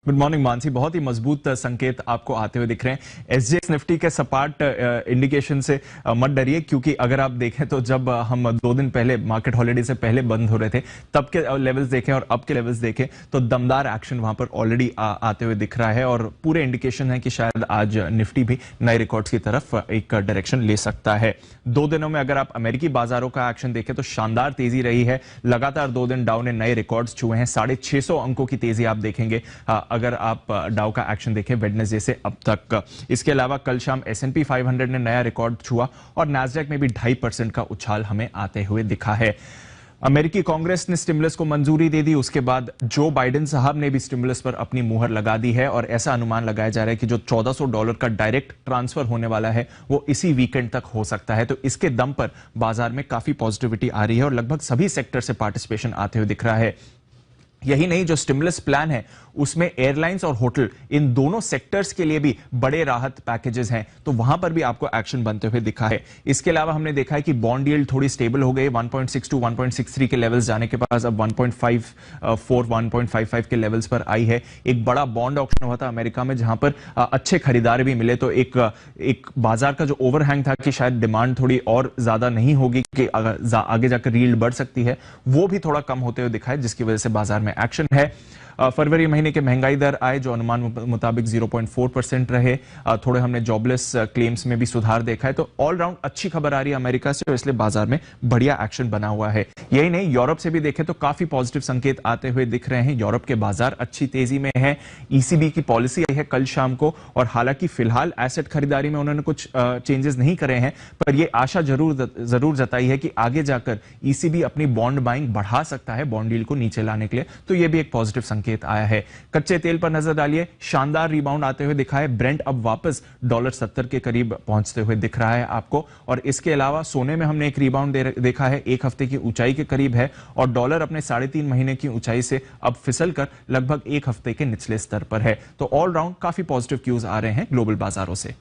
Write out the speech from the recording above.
Good morning Mansi. बहुत ही मजबूत संकेत आपको आते हुए दिख रहे हैं। एसजीएक्स निफ्टी के सपाट इंडिकेशन से मत डरिए, क्योंकि अगर आप देखें तो जब हम 2 दिन पहले मार्केट हॉलिडे से पहले बंद हो रहे थे तब के लेवल्स देखें और अब के लेवल्स देखें तो दमदार एक्शन वहां पर ऑलरेडी आते हुए दिख रहा है और पूरे इंडिकेशन है कि शायद आज निफ्टी भी नए रिकॉर्ड्स की तरफ एक डायरेक्शन ले सकता है। 2 दिनों में अगर आप अमेरिकी बाजारों का एक्शन देखें तो शानदार तेजी रही है। लगातार 2 दिन डाउ ने नए रिकॉर्ड्स छुए हैं। 650 अंकों की तेजी आप देखेंगे अगर आप डाउ का एक्शन देखें वेडनेसडे से अब तक। इसके अलावा कल शाम S&P 500 ने नया रिकॉर्ड छुआ और नैस्डैक में भी 2.5% का उछाल हमें आते हुए दिखा है। अमेरिकी कांग्रेस ने स्टिमुलस को मंजूरी दे दी, उसके बाद जो बाइडेन साहब ने भी स्टिमुलस पर अपनी मुहर लगा दी है और ऐसा अनुमान लगाया जा रहा है कि जो $1400 का डायरेक्ट ट्रांसफर होने वाला है वो इसी वीकेंड तक हो सकता है। तो इसके दम पर बाजार में काफी पॉजिटिविटी आ रही है और लगभग सभी सेक्टर से पार्टिसिपेशन आते हुए दिख रहा है। यही नहीं, जो स्टिमुलस प्लान है उसमें एयरलाइंस और होटल इन दोनों सेक्टर्स के लिए भी बड़े राहत पैकेजेस हैं, तो वहां पर भी आपको एक्शन बनते हुए दिखा है। इसके अलावा हमने देखा है कि बॉन्ड यील्ड थोड़ी स्टेबल हो गई, 1.62 1.63 के लेवल्स जाने के बाद अब 1.54 1.55 के लेवल्स पर आई है। एक बड़ा बॉन्ड ऑक्शन हुआ था अमेरिका में जहां पर अच्छे खरीदार भी मिले, तो एक बाजार का जो ओवरहैंग था कि शायद डिमांड थोड़ी और ज्यादा नहीं होगी कि आगे जाकर यील्ड बढ़ सकती है, वो भी थोड़ा कम होते हुए दिखा है, जिसकी वजह से बाजार में एक्शन है। फरवरी महीने के महंगाई दर आए जो अनुमान मुताबिक 0.4% रहे। थोड़े हमने जॉबलेस क्लेम्स में भी सुधार देखा है। तो ऑलराउंड अच्छी खबर आ रही है अमेरिका से और इसलिए बाजार में बढ़िया एक्शन बना हुआ है। यही नहीं, यूरोप से भी देखें तो काफी पॉजिटिव संकेत आते हुए दिख रहे हैं। यूरोप के बाजार अच्छी तेजी में है। ईसीबी की पॉलिसी आई है कल शाम को और हालांकि फिलहाल एसेट खरीदारी में उन्होंने कुछ चेंजेस नहीं करे हैं, पर यह आशा जरूर जताई है कि आगे जाकर ईसीबी अपनी बॉन्ड बाइंग बढ़ा सकता है बॉन्ड यील्ड को नीचे लाने के लिए। तो यह भी एक पॉजिटिव संकेत आया है। कच्चे तेल पर नजर डालिए, शानदार रिबाउंड आते हुए दिखा है। ब्रेंट अब वापस $70 के करीब पहुंचते हुए दिख रहा है आपको। और इसके अलावा सोने में हमने एक रिबाउंड देखा है, 1 हफ्ते की ऊंचाई के करीब है और डॉलर अपने 3.5 महीने की ऊंचाई से अब फिसल कर लगभग 1 हफ्ते के निचले स्तर पर है। तो ऑलराउंड काफी पॉजिटिव क्यूज आ रहे हैं ग्लोबल बाजारों से।